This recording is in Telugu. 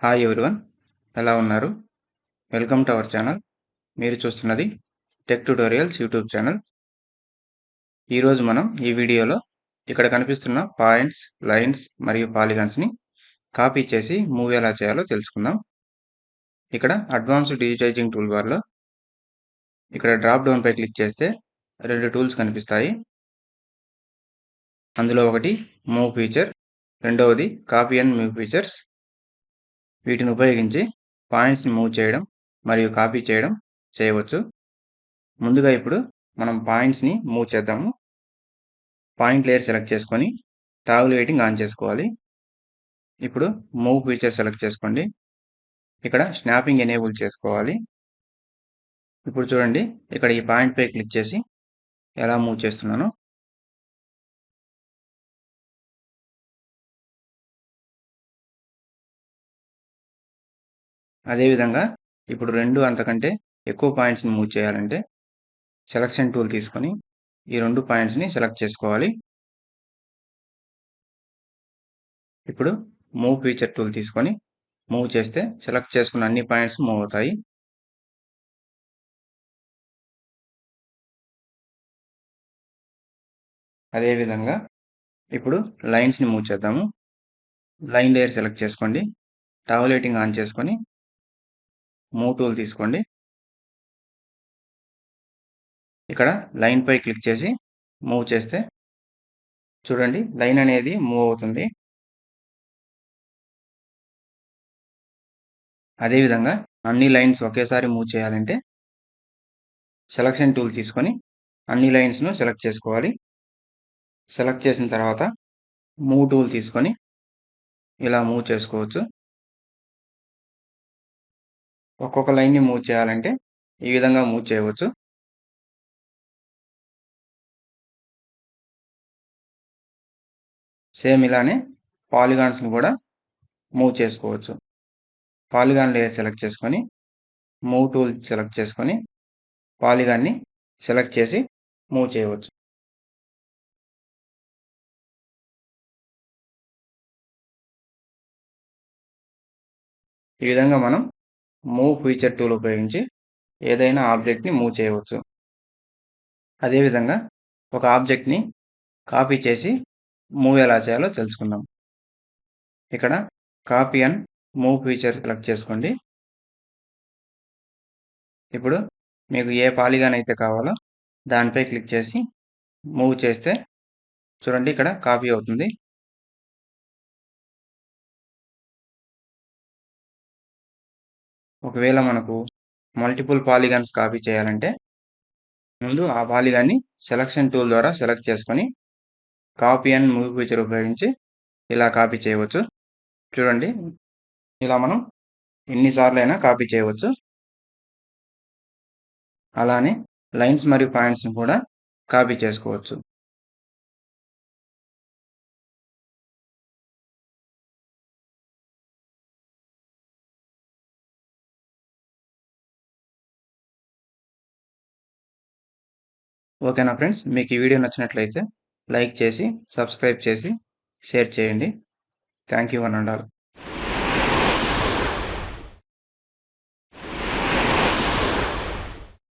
హాయ్ ఎవ్రీవన్, ఎలా ఉన్నారు? Welcome to our channel. మీరు చూస్తున్నది టెక్ ట్యుటోరియల్స్ యూట్యూబ్ ఛానల్. ఈరోజు మనం ఈ వీడియోలో ఇక్కడ కనిపిస్తున్న పాయింట్స్, లైన్స్ మరియు పాలిగాన్స్ని కాపీ చేసి మూవ్ ఎలా చేయాలో తెలుసుకుందాం. ఇక్కడ అడ్వాన్స్డ్ డిజిటైజింగ్ టూల్ బార్లో ఇక్కడ డ్రాప్ డౌన్ పై క్లిక్ చేస్తే రెండు టూల్స్ కనిపిస్తాయి. అందులో ఒకటి మూవ్ ఫీచర్, రెండవది కాపీ అండ్ మూవ్ ఫీచర్స్. వీటిని ఉపయోగించి పాయింట్స్ని మూవ్ చేయడం మరియు కాపీ చేయవచ్చు. ముందుగా ఇప్పుడు మనం పాయింట్స్ని మూవ్ చేద్దాము. పాయింట్ లేయర్ సెలెక్ట్ చేసుకొని టాగుల్ వెయిటింగ్ ఆన్ చేసుకోవాలి. ఇప్పుడు మూవ్ ఫీచర్ సెలెక్ట్ చేసుకోండి. ఇక్కడ స్నాపింగ్ ఎనేబుల్ చేసుకోవాలి. ఇప్పుడు చూడండి, ఇక్కడ ఈ పాయింట్ పై క్లిక్ చేసి ఎలా మూవ్ చేస్తున్నానో. అదేవిధంగా ఇప్పుడు రెండు అంతకంటే ఎక్కువ పాయింట్స్ని మూవ్ చేయాలంటే సెలక్షన్ టూల్ తీసుకొని ఈ రెండు పాయింట్స్ని సెలెక్ట్ చేసుకోవాలి. ఇప్పుడు మూవ్ ఫీచర్ టూల్ తీసుకొని మూవ్ చేస్తే సెలెక్ట్ చేసుకున్న అన్ని పాయింట్స్ మూవ్ అవుతాయి. అదేవిధంగా ఇప్పుడు లైన్స్ని మూవ్ చేద్దాము. లైన్ లేయర్ సెలెక్ట్ చేసుకోండి. టాగుల్ వెయిటింగ్ ఆన్ చేసుకొని మూవ్ టూల్ తీసుకోండి. ఇక్కడ లైన్ పై క్లిక్ చేసి మూవ్ చేస్తే చూడండి, లైన్ అనేది మూవ్ అవుతుంది. అదేవిధంగా అన్ని లైన్స్ ఒకేసారి మూవ్ చేయాలంటే సెలక్షన్ టూల్ తీసుకొని అన్ని లైన్స్ను సెలెక్ట్ చేసుకోవాలి. సెలెక్ట్ చేసిన తర్వాత మూవ్ టూల్ తీసుకొని ఇలా మూవ్ చేసుకోవచ్చు. ఒక్కొక్క లైన్ని మూవ్ చేయాలంటే ఈ విధంగా మూవ్ చేయవచ్చు. సేమ్ ఇలానే పాలిగాన్స్ని కూడా మూవ్ చేసుకోవచ్చు. పాలిగాన్ లేయర్ సెలెక్ట్ చేసుకొని మూవ్ టూల్ సెలెక్ట్ చేసుకొని పాలిగాన్ని సెలెక్ట్ చేసి మూవ్ చేయవచ్చు. ఈ విధంగా మనం మూవ్ ఫీచర్ టూల్ ఉపయోగించి ఏదైనా ఆబ్జెక్ట్ని మూవ్ చేయవచ్చు. అదేవిధంగా ఒక ఆబ్జెక్ట్ని కాపీ చేసి మూవ్ ఎలా చేయాలో తెలుసుకుందాం. ఇక్కడ copy and move feature select చేసుకోండి. ఇప్పుడు మీకు ఏ పాలిగాన్ అయితే కావాలో దానిపై క్లిక్ చేసి మూవ్ చేస్తే చూడండి, ఇక్కడ కాపీ అవుతుంది. ఒకవేళ మనకు మల్టిపుల్ పాలిగాన్స్ కాపీ చేయాలంటే ముందు ఆ పాలిగాన్ని సెలక్షన్ టూల్ ద్వారా సెలెక్ట్ చేసుకొని కాపీ అండ్ మూవ్ ఫీచర్ ఉపయోగించి ఇలా కాపీ చేయవచ్చు. చూడండి, ఇలా మనం ఎన్నిసార్లు అయినా కాపీ చేయవచ్చు. అలానే లైన్స్ మరియు పాయింట్స్ని కూడా కాపీ చేసుకోవచ్చు. ఓకేనా ఫ్రెండ్స్, మీకు ఈ వీడియో నచ్చినట్లయితే లైక్ చేసి సబ్స్క్రైబ్ చేసి షేర్ చేయండి. Thank you one and all.